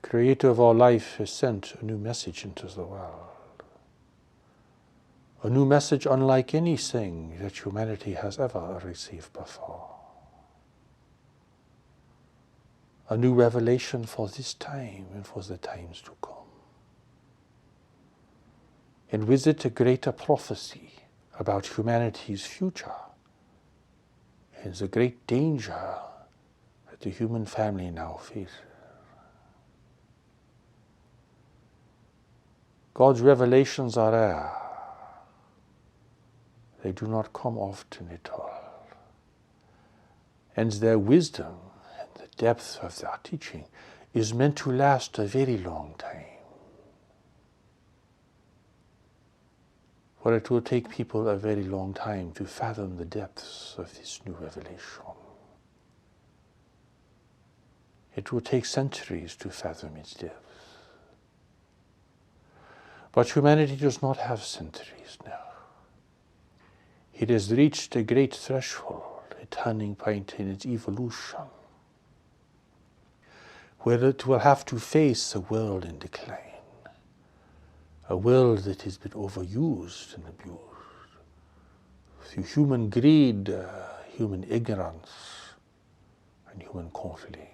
Creator of all life has sent a new message into the world. A new message unlike anything that humanity has ever received before. A new revelation for this time and for the times to come. And with it a greater prophecy about humanity's future and the great danger that the human family now faces. God's revelations are rare. They do not come often at all. And their wisdom and the depth of their teaching is meant to last a very long time. For it will take people a very long time to fathom the depths of this new revelation. It will take centuries to fathom its depths. But humanity does not have centuries now. It has reached a great threshold, a turning point in its evolution, where it will have to face a world in decline, a world that has been overused and abused, through human greed, human ignorance, and human conflict.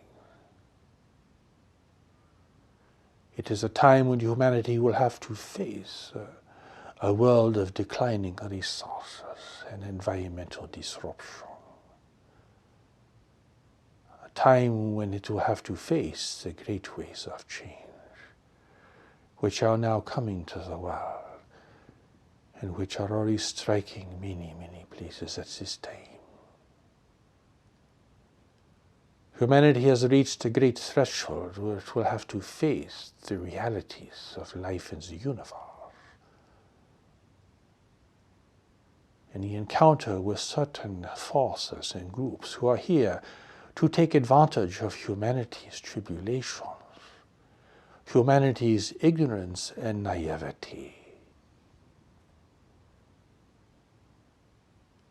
It is a time when humanity will have to face a world of declining resources and environmental disruption. A time when it will have to face the great waves of change, which are now coming to the world, and which are already striking many, many places at this time. Humanity has reached a great threshold where it will have to face the realities of life in the universe. And the encounter with certain forces and groups who are here to take advantage of humanity's tribulations, humanity's ignorance and naivety.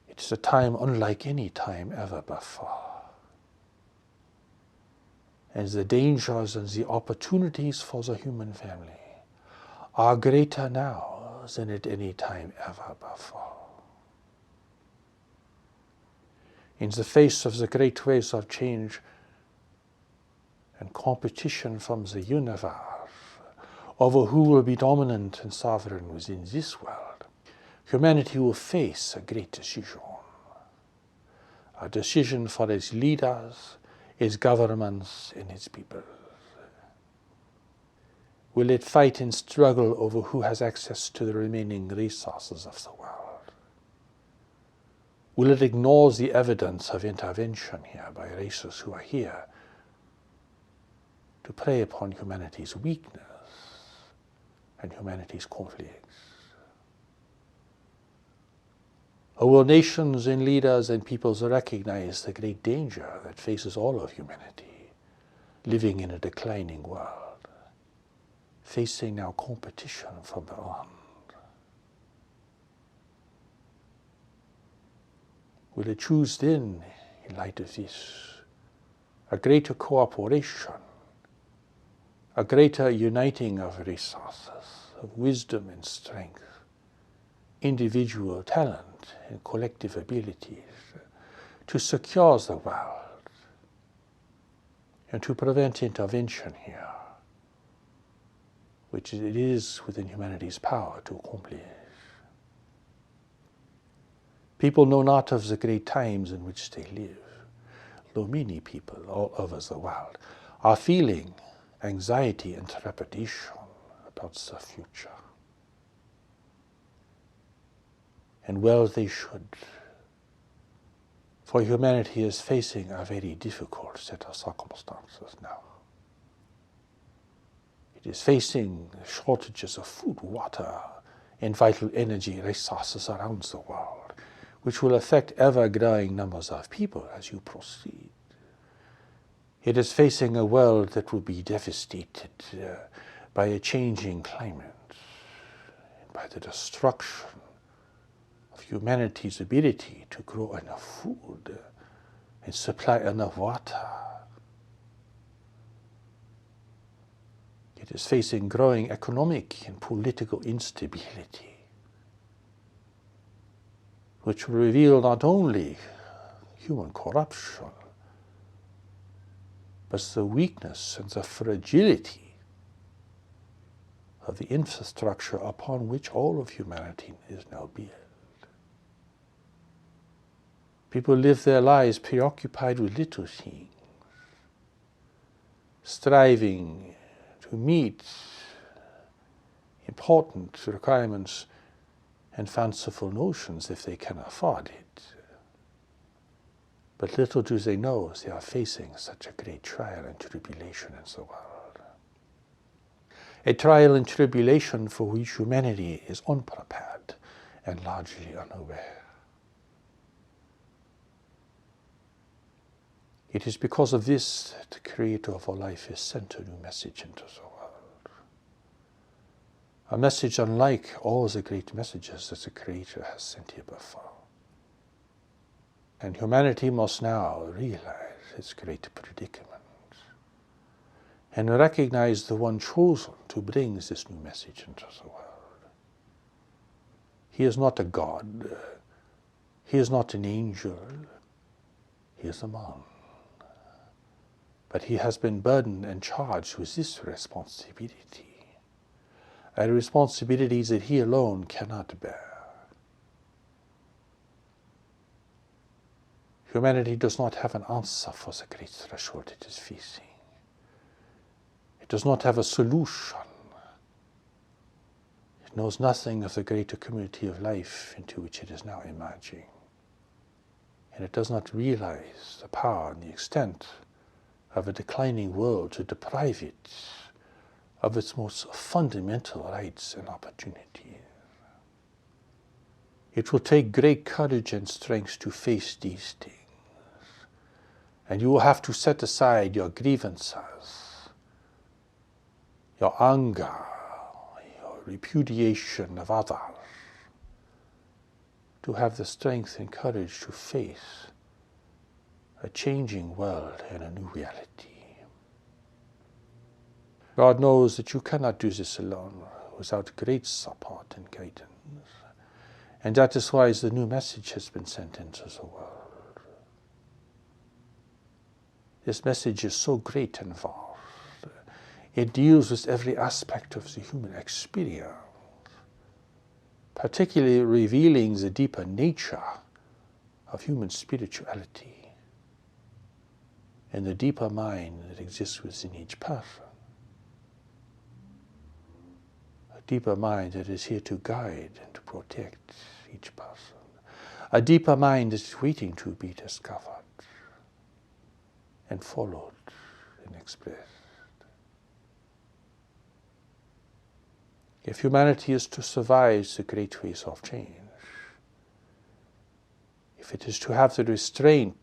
It's a time unlike any time ever before. And the dangers and the opportunities for the human family are greater now than at any time ever before. In the face of the great waves of change and competition from the universe over who will be dominant and sovereign within this world, humanity will face a great decision. A decision for its leaders, its governments, and its people. Will it fight and struggle over who has access to the remaining resources of the world? Will it ignore the evidence of intervention here by races who are here to prey upon humanity's weakness and humanity's conflicts? Or will nations and leaders and peoples recognize the great danger that faces all of humanity, living in a declining world, facing now competition from beyond? Will it choose then, in light of this, a greater cooperation, a greater uniting of resources, of wisdom and strength, individual talent and collective abilities to secure the world and to prevent intervention here, which it is within humanity's power to accomplish? People know not of the great times in which they live, though many people all over the world are feeling anxiety and trepidation about the future. And well they should, for humanity is facing a very difficult set of circumstances now. It is facing shortages of food, water, and vital energy resources around the world, which will affect ever-growing numbers of people as you proceed. It is facing a world that will be devastated by a changing climate, and by the destruction of humanity's ability to grow enough food and supply enough water. It is facing growing economic and political instability, which will reveal not only human corruption, but the weakness and the fragility of the infrastructure upon which all of humanity is now built. People live their lives preoccupied with little things, striving to meet important requirements and fanciful notions if they can afford it. But little do they know they are facing such a great trial and tribulation in the world. A trial and tribulation for which humanity is unprepared and largely unaware. It is because of this that the Creator of our life has sent a new message into the world. A message unlike all the great messages that the Creator has sent here before. And humanity must now realize its great predicament and recognize the one chosen to bring this new message into the world. He is not a God. He is not an angel. He is a man. But he has been burdened and charged with this responsibility, a responsibility that he alone cannot bear. Humanity does not have an answer for the great threshold it is facing. It does not have a solution. It knows nothing of the greater community of life into which it is now emerging. And it does not realize the power and the extent of a declining world to deprive it of its most fundamental rights and opportunities. It will take great courage and strength to face these things. And you will have to set aside your grievances, your anger, your repudiation of others, to have the strength and courage to face a changing world and a new reality. God knows that you cannot do this alone without great support and guidance. And that is why the new message has been sent into the world. This message is so great and vast. It deals with every aspect of the human experience, particularly revealing the deeper nature of human spirituality and the deeper mind that exists within each person. A deeper mind that is here to guide and to protect each person. A deeper mind that is waiting to be discovered and followed and expressed. If humanity is to survive the great ways of change, if it is to have the restraint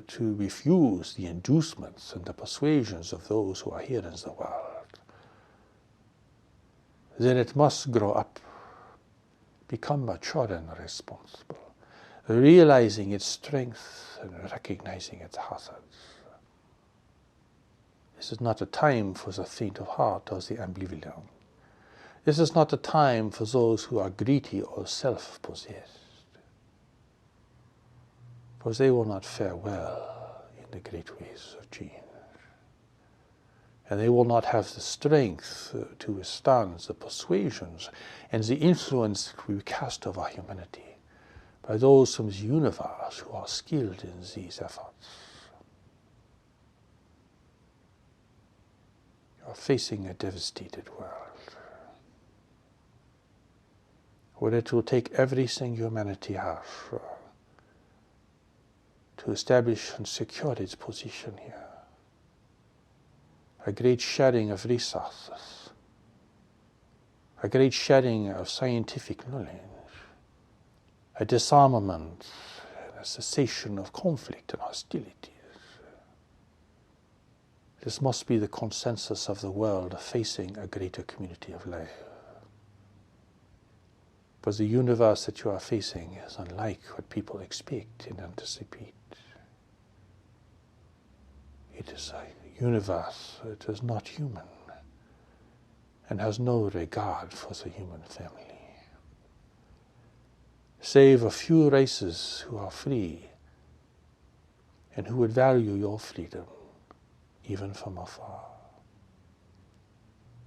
to refuse the inducements and the persuasions of those who are here in the world, then it must grow up, become mature and responsible, realizing its strength and recognizing its hazards. This is not a time for the faint of heart or the ambivalent. This is not a time for those who are greedy or self-possessed, for they will not fare well in the great ways of change. And they will not have the strength to withstand the persuasions and the influence that we cast over humanity by those from the universe who are skilled in these efforts. You are facing a devastated world, where it will take everything humanity has to establish and secure its position here. A great sharing of resources, a great sharing of scientific knowledge, a disarmament, a cessation of conflict and hostilities. This must be the consensus of the world facing a greater community of life. But the universe that you are facing is unlike what people expect and anticipate. It is a universe that is not human. and has no regard for the human family. Save a few races who are free and who would value your freedom, even from afar.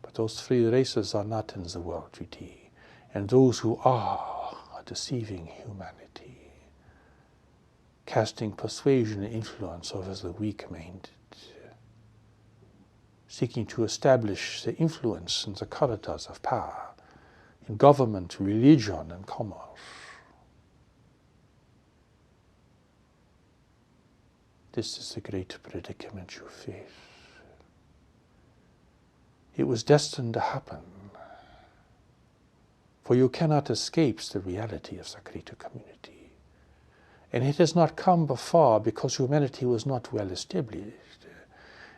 But those free races are not in the world today, and those who are deceiving humanity, casting persuasion and influence over the weak-minded, seeking to establish the influence in the corridors of power, in government, religion, and commerce. This is the great predicament you face. It was destined to happen, for you cannot escape the reality of the greater community. And it has not come before because humanity was not well established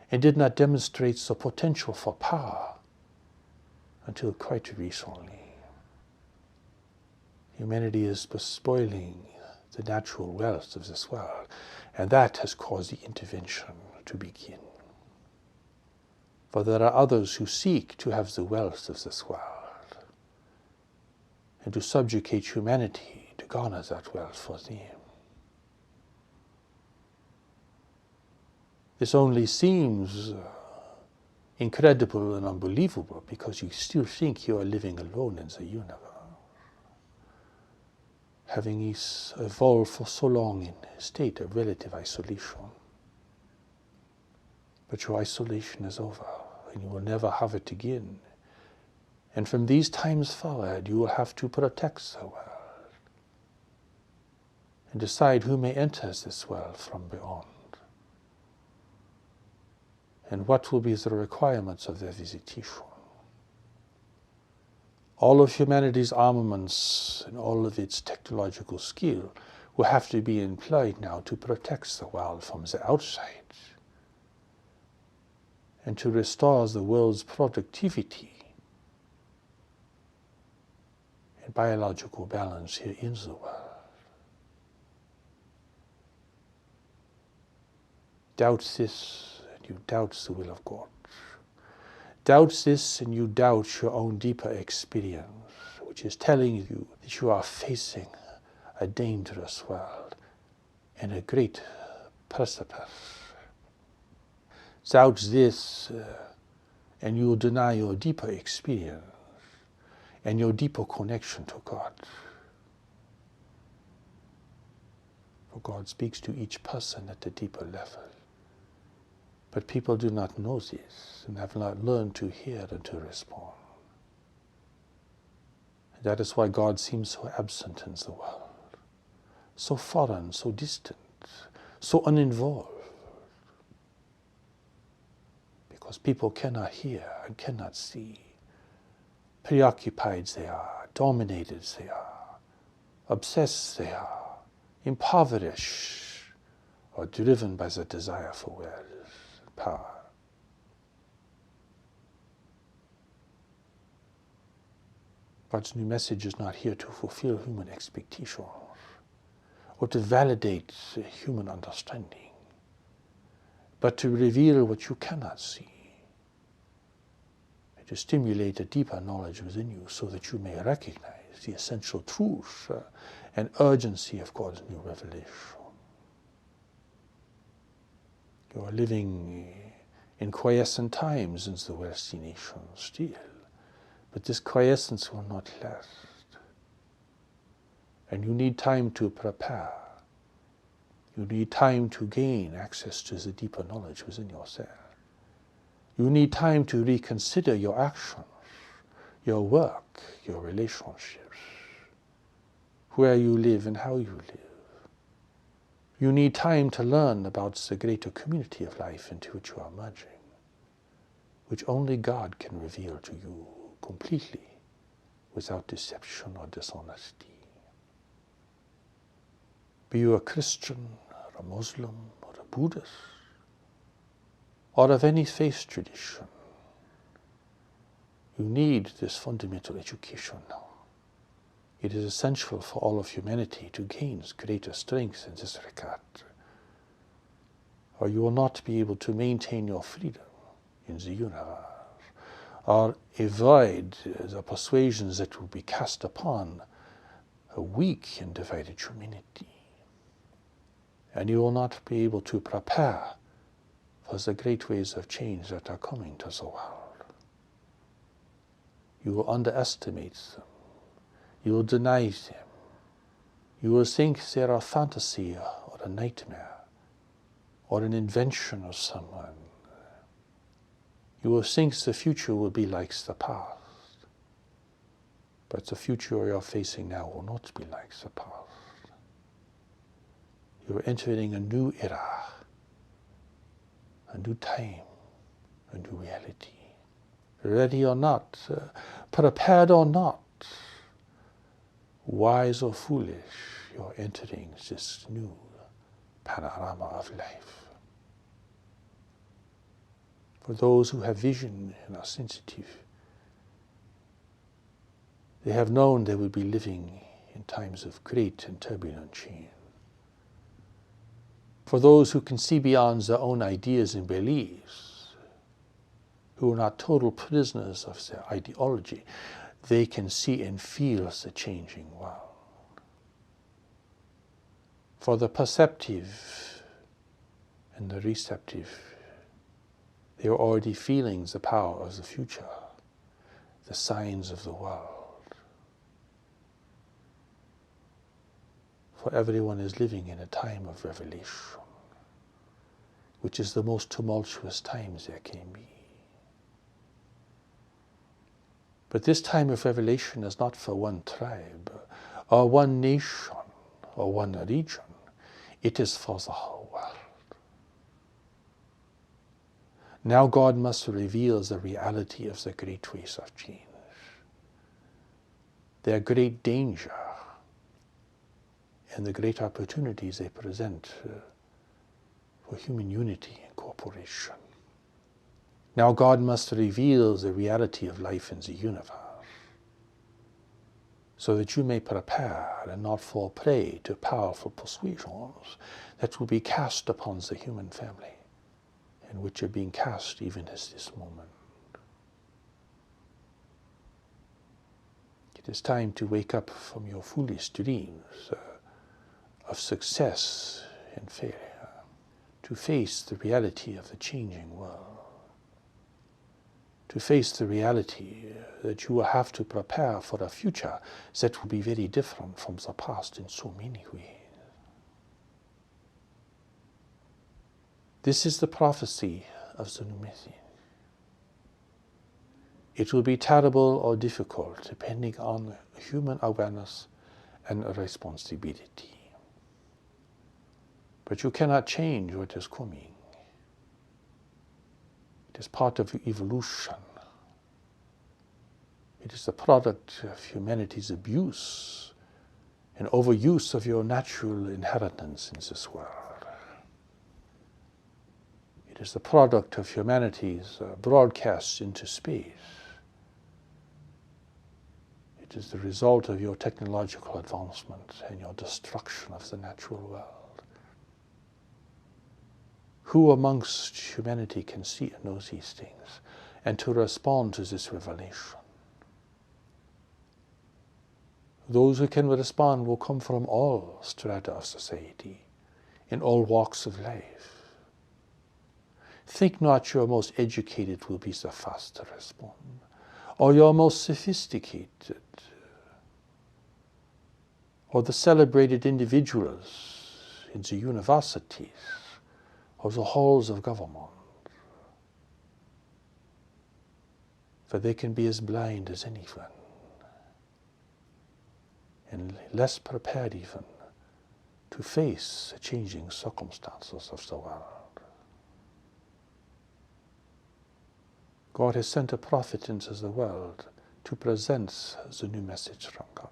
and did not demonstrate the potential for power until quite recently. Humanity is spoiling the natural wealth of this world, and that has caused the intervention to begin. For there are others who seek to have the wealth of this world and to subjugate humanity to garner that wealth for them. This only seems incredible and unbelievable because you still think you are living alone in the universe, having evolved for so long in a state of relative isolation. But your isolation is over, and you will never have it again. And from these times forward, you will have to protect the world and decide who may enter this world from beyond, and what will be the requirements of their visitation. All of humanity's armaments and all of its technological skill will have to be employed now to protect the world from the outside and to restore the world's productivity and biological balance here in the world. Doubt this, and you doubt the will of God. Doubt this, and you doubt your own deeper experience, which is telling you that you are facing a dangerous world and a great precipice. Doubt this, and you will deny your deeper experience and your deeper connection to God. For God speaks to each person at a deeper level. But people do not know this and have not learned to hear and to respond. And that is why God seems so absent in the world, so foreign, so distant, so uninvolved. Because people cannot hear and cannot see. Preoccupied they are, dominated they are, obsessed they are, impoverished, or driven by the desire for wealth and power. God's new message is not here to fulfill human expectations or to validate human understanding, but to reveal what you cannot see, and to stimulate a deeper knowledge within you so that you may recognize the essential truth and urgency of God's new revelation. You are living in quiescent times in the wealthy nations still, but this quiescence will not last. And you need time to prepare. You need time to gain access to the deeper knowledge within yourself. You need time to reconsider your actions, your work, your relationships, where you live and how you live. You need time to learn about the greater community of life into which you are merging, which only God can reveal to you completely, without deception or dishonesty. Be you a Christian, or a Muslim, or a Buddhist, or of any faith tradition, you need this fundamental education now. It is essential for all of humanity to gain greater strength in this regard, or you will not be able to maintain your freedom in the universe, or avoid the persuasions that will be cast upon a weak and divided humanity. And you will not be able to prepare for the great waves of change that are coming to the world. You will underestimate them. You will deny them. You will think they are a fantasy or a nightmare or an invention of someone. You will think the future will be like the past. But the future you're facing now will not be like the past. You're entering a new era, a new time, a new reality. Ready or not, prepared or not, wise or foolish, you're entering this new panorama of life. For those who have vision and are sensitive, they have known they will be living in times of great and turbulent change. For those who can see beyond their own ideas and beliefs, who are not total prisoners of their ideology, they can see and feel the changing world. For the perceptive and the receptive, they are already feeling the power of the future, the signs of the world. For everyone is living in a time of revelation, which is the most tumultuous times there can be. But this time of revelation is not for one tribe, or one nation, or one region. It is for the whole world. Now God must reveal the reality of the great ways of change, their great danger, and the great opportunities they present for human unity and cooperation. Now God must reveal the reality of life in the universe, so that you may prepare and not fall prey to powerful persuasions that will be cast upon the human family, and which are being cast even at this moment. It is time to wake up from your foolish dreams of success and failure, to face the reality of the changing world, to face the reality that you will have to prepare for a future that will be very different from the past in so many ways. This is the prophecy of the new message. It will be terrible or difficult depending on human awareness and responsibility. But you cannot change what is coming. It is part of evolution. It is the product of humanity's abuse and overuse of your natural inheritance in this world. It is the product of humanity's broadcast into space. It is the result of your technological advancement and your destruction of the natural world. Who amongst humanity can see and know these things and to respond to this revelation? Those who can respond will come from all strata of society, in all walks of life. Think not your most educated will be the first to respond, or your most sophisticated, or the celebrated individuals in the universities, or the halls of government. For they can be as blind as anyone, and less prepared even to face the changing circumstances of the world. God has sent a prophet into the world to present the new message from God.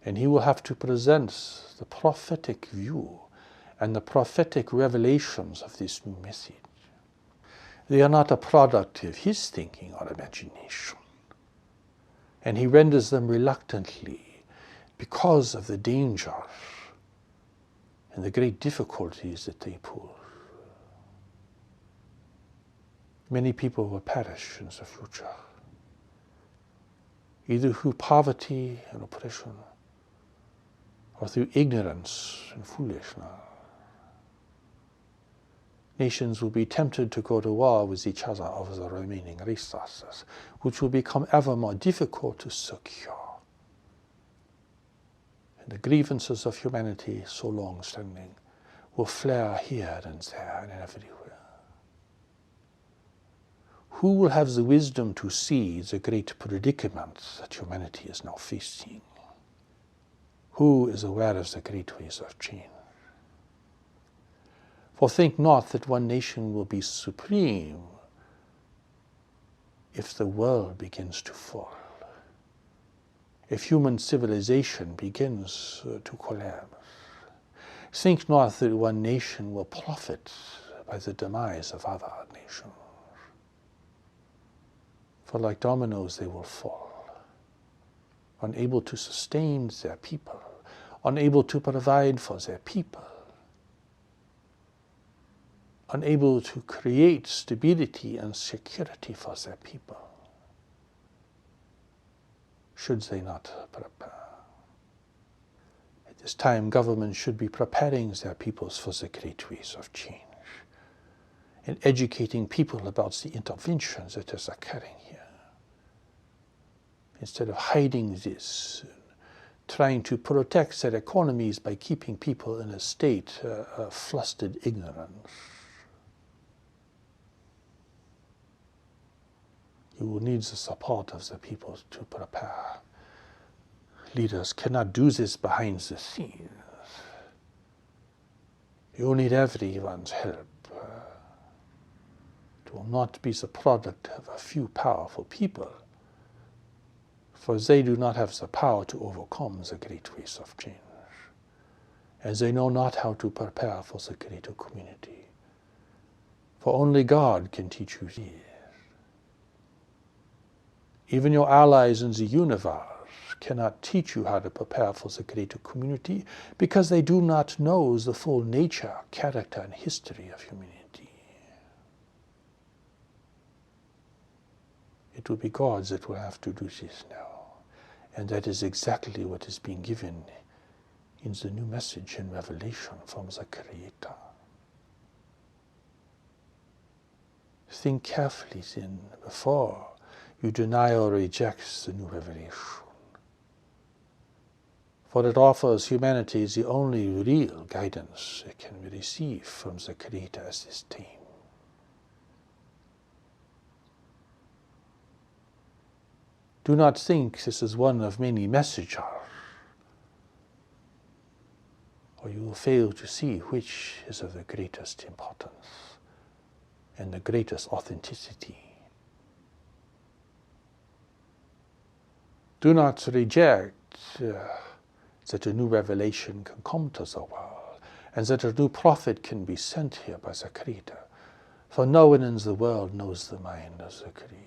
And he will have to present the prophetic view and the prophetic revelations of this new message. They are not a product of his thinking or imagination. And he renders them reluctantly because of the dangers and the great difficulties that they pose. Many people will perish in the future, either through poverty and oppression, or through ignorance and foolishness. Nations will be tempted to go to war with each other over the remaining resources, which will become ever more difficult to secure. And the grievances of humanity, so long standing, will flare here and there and everywhere. Who will have the wisdom to see the great predicament that humanity is now facing? Who is aware of the great ways of change? For think not that one nation will be supreme if the world begins to fall, if human civilization begins to collapse. Think not that one nation will profit by the demise of other nations. For like dominoes they will fall, unable to sustain their people, unable to provide for their people, unable to create stability and security for their people, should they not prepare. At this time, governments should be preparing their peoples for the great ways of change and educating people about the interventions that is occurring here. Instead of hiding this, trying to protect their economies by keeping people in a state of flustered ignorance. You will need the support of the people to prepare. Leaders cannot do this behind the scenes. You will need everyone's help. It will not be the product of a few powerful people, for they do not have the power to overcome the great ways of change, and they know not how to prepare for the greater community. For only God can teach you this. Even your allies in the universe cannot teach you how to prepare for the greater community, because they do not know the full nature, character, and history of humanity. It will be God that will have to do this now. And that is exactly what is being given in the new message in Revelation from the Creator. Think carefully then before you deny or reject the new revelation. For it offers humanity the only real guidance it can receive from the Creator at this time. Do not think this is one of many messages, or you will fail to see which is of the greatest importance and the greatest authenticity. Do not reject that a new revelation can come to the world, and that a new prophet can be sent here by the Creator, for no one in the world knows the mind of the Creator.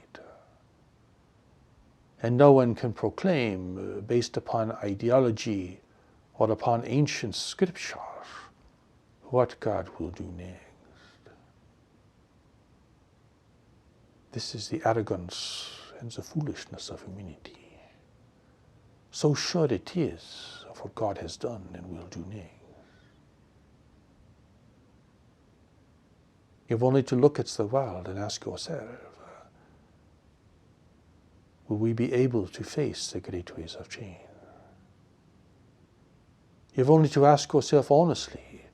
And no one can proclaim, based upon ideology or upon ancient scriptures, what God will do next. This is the arrogance and the foolishness of humanity. So sure it is of what God has done and will do next. You have only to look at the world and ask yourself, will we be able to face the great ways of change? You have only to ask yourself honestly,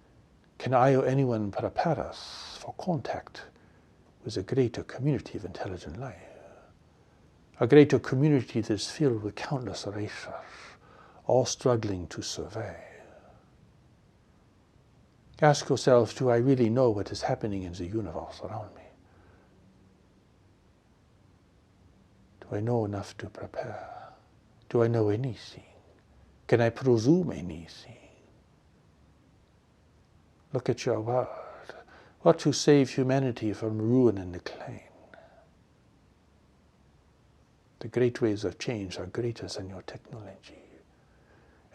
can I or anyone prepare us for contact with a greater community of intelligent life? A greater community that is filled with countless races, all struggling to survive. Ask yourself, do I really know what is happening in the universe around me? Do I know enough to prepare? Do I know anything? Can I presume anything? Look at your world. What to save humanity from ruin and decline? The great ways of change are greater than your technology.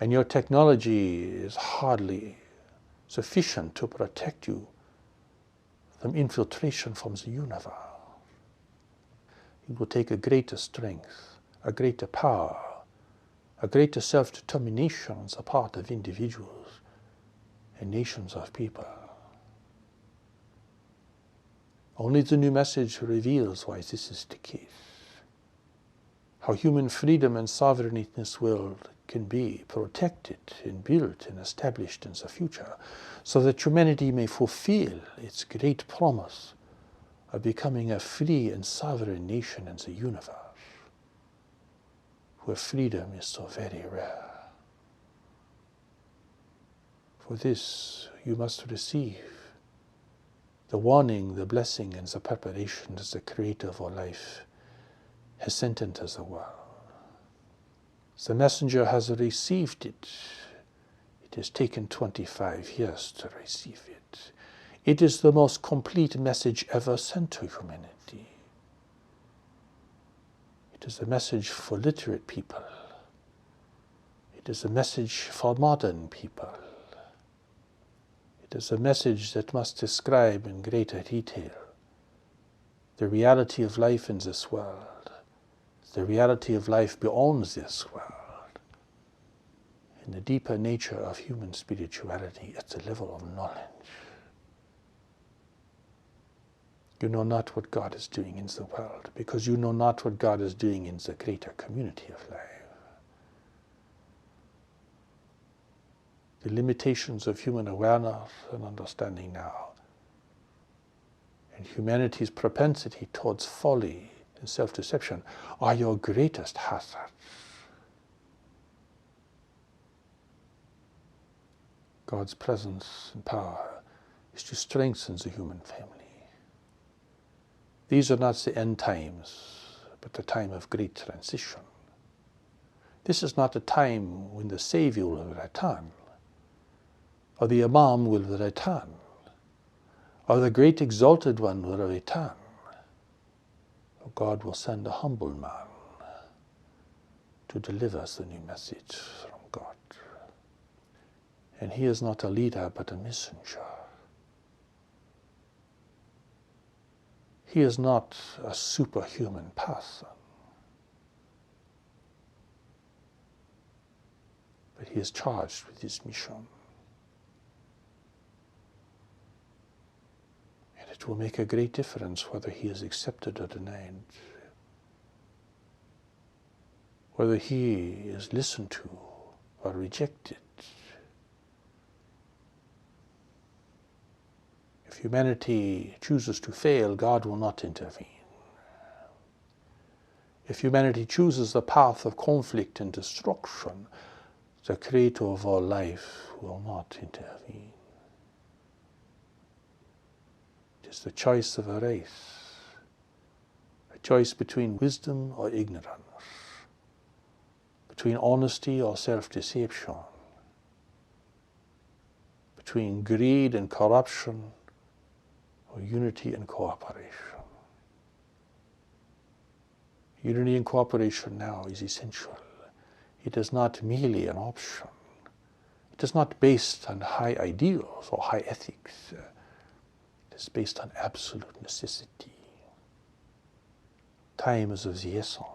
And your technology is hardly sufficient to protect you from infiltration from the universe. It will take a greater strength, a greater power, a greater self-determination on the part of individuals and nations of people. Only the new message reveals why this is the case. How human freedom and sovereignty in this world can be protected and built and established in the future, so that humanity may fulfill its great promise of becoming a free and sovereign nation in the universe, where freedom is so very rare. For this you must receive the warning, the blessing, and the preparation that the Creator of all life has sent into the world. The messenger has received it. It has taken 25 years to receive it. It is the most complete message ever sent to humanity. It is a message for literate people. It is a message for modern people. It is a message that must describe in greater detail the reality of life in this world, the reality of life beyond this world, and the deeper nature of human spirituality at the level of knowledge. You know not what God is doing in the world, because you know not what God is doing in the greater community of life. The limitations of human awareness and understanding now, and humanity's propensity towards folly and self-deception are your greatest hazards. God's presence and power is to strengthen the human family. These are not the end times, but the time of great transition. This is not a time when the Savior will return, or the Imam will return, or the great exalted one will return. God will send a humble man to deliver us the new message from God. And he is not a leader, but a messenger. He is not a superhuman person, but he is charged with his mission. And it will make a great difference whether he is accepted or denied, whether he is listened to or rejected. If humanity chooses to fail, God will not intervene. If humanity chooses the path of conflict and destruction, the Creator of all life will not intervene. It is the choice of a race, a choice between wisdom or ignorance, between honesty or self-deception, between greed and corruption, or unity and cooperation. Unity and cooperation now is essential. It is not merely an option. It is not based on high ideals or high ethics. It is based on absolute necessity. Time is of the essence.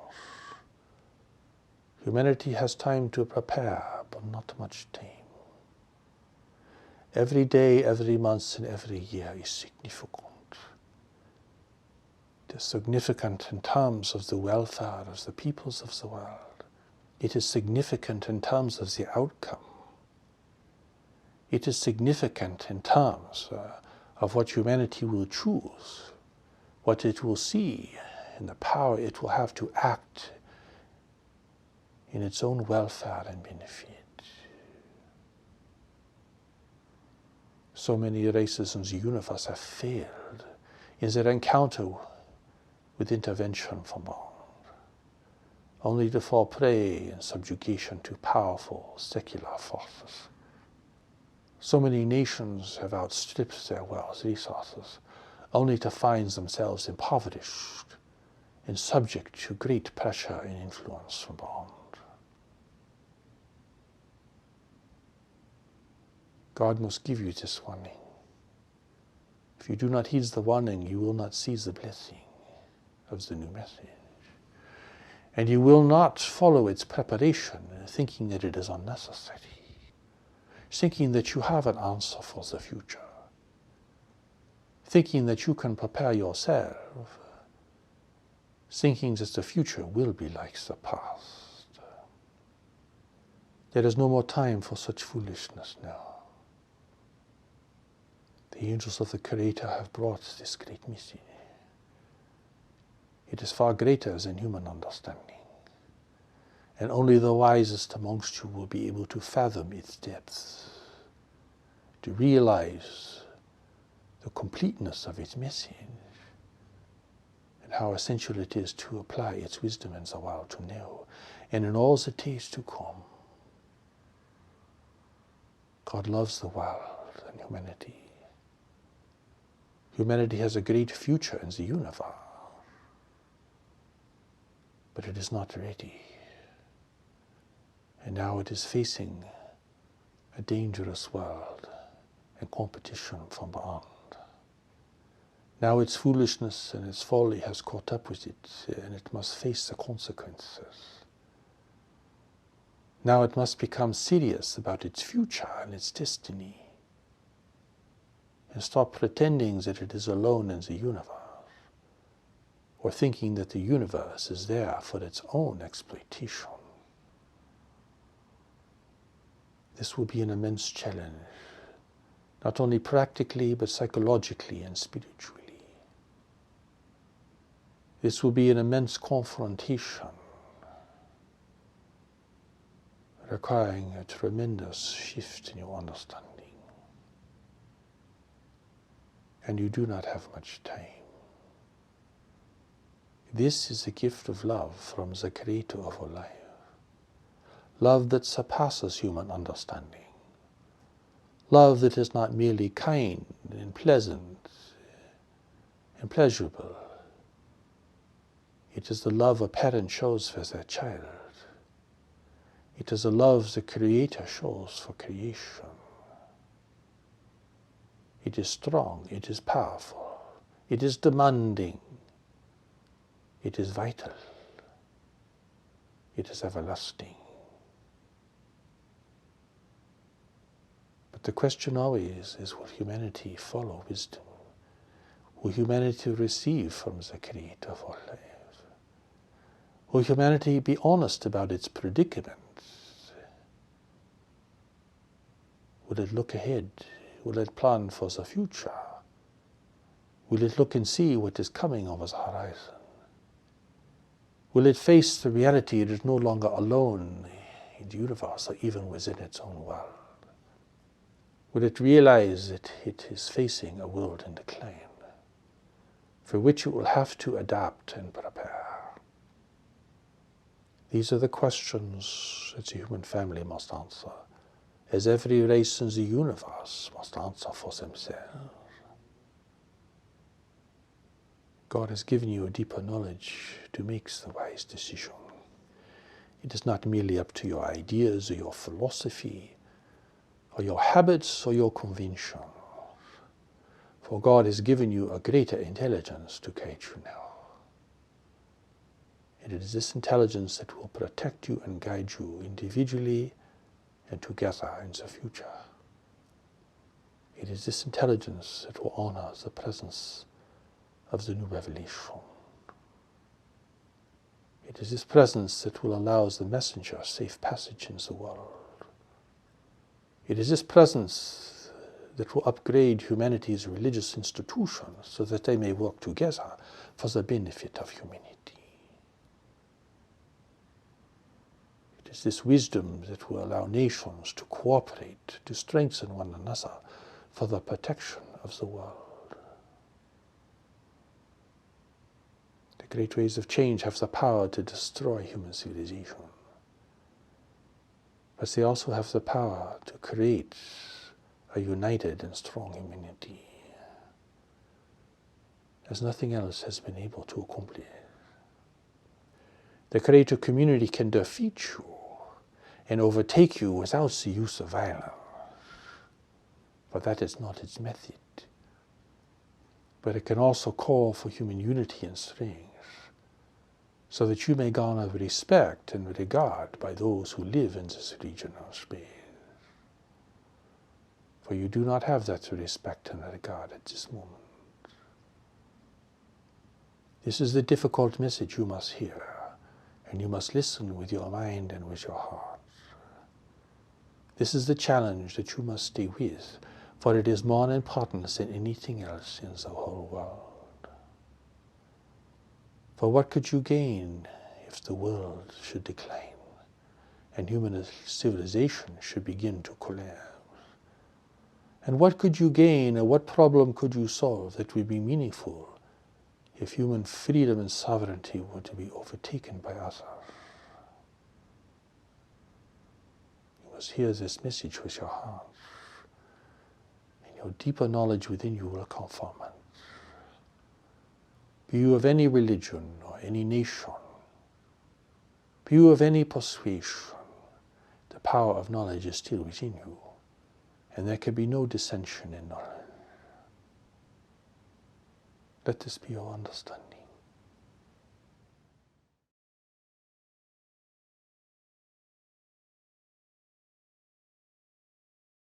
Humanity has time to prepare, but not much time. Every day, every month, and every year is significant. It is significant in terms of the welfare of the peoples of the world. It is significant in terms of the outcome. It is significant in terms of what humanity will choose, what it will see, and the power it will have to act in its own welfare and benefit. So many races in the universe have failed in their encounter with intervention from beyond, only to fall prey in subjugation to powerful secular forces. So many nations have outstripped their wealth resources, only to find themselves impoverished and subject to great pressure and influence from beyond. God must give you this warning. If you do not heed the warning, you will not see the blessing of the new message. And you will not follow its preparation, thinking that it is unnecessary, thinking that you have an answer for the future, thinking that you can prepare yourself, thinking that the future will be like the past. There is no more time for such foolishness now. The angels of the Creator have brought this great message. It is far greater than human understanding, and only the wisest amongst you will be able to fathom its depths, to realize the completeness of its message, and how essential it is to apply its wisdom in the world to know, and in all the days to come. God loves the world and humanity. Humanity has a great future in the universe, but it is not ready. And now it is facing a dangerous world and competition from beyond. Now its foolishness and its folly has caught up with it, and it must face the consequences. Now it must become serious about its future and its destiny, and stop pretending that it is alone in the universe, or thinking that the universe is there for its own exploitation. This will be an immense challenge, not only practically, but psychologically and spiritually. This will be an immense confrontation, requiring a tremendous shift in your understanding. And you do not have much time. This is a gift of love from the Creator of our life. Love that surpasses human understanding. Love that is not merely kind and pleasant and pleasurable. It is the love a parent shows for their child. It is a love the Creator shows for creation. It is strong, it is powerful, it is demanding, it is vital, it is everlasting. But the question always is, will humanity follow wisdom? Will humanity receive from the Creator of all life? Will humanity be honest about its predicament? Will it look ahead? Will it plan for the future? Will it look and see what is coming over the horizon? Will it face the reality it is no longer alone in the universe or even within its own world? Will it realize that it is facing a world in decline, for which it will have to adapt and prepare? These are the questions that the human family must answer, as every race in the universe must answer for themselves. God has given you a deeper knowledge to make the wise decision. It is not merely up to your ideas or your philosophy or your habits or your conventions, for God has given you a greater intelligence to guide you now. And it is this intelligence that will protect you and guide you individually and together in the future. It is this intelligence that will honor the presence of the new revelation. It is this presence that will allow the messenger safe passage in the world. It is this presence that will upgrade humanity's religious institutions so that they may work together for the benefit of humanity. It is this wisdom that will allow nations to cooperate, to strengthen one another for the protection of the world. The great waves of change have the power to destroy human civilization, but they also have the power to create a united and strong humanity, as nothing else has been able to accomplish. The creative community can defeat you and overtake you without the use of violence, but that is not its method. But it can also call for human unity and strength, so that you may garner respect and regard by those who live in this region of space. For you do not have that respect and regard at this moment. This is the difficult message you must hear, and you must listen with your mind and with your heart. This is the challenge that you must stay with, for it is more important than anything else in the whole world. For what could you gain if the world should decline and human civilization should begin to collapse? And what could you gain, or what problem could you solve that would be meaningful if human freedom and sovereignty were to be overtaken by others? You must hear this message with your heart, and your deeper knowledge within you will confirm it. Be you of any religion or any nation, be you of any persuasion, the power of knowledge is still within you, and there can be no dissension in knowledge. Let this be your understanding.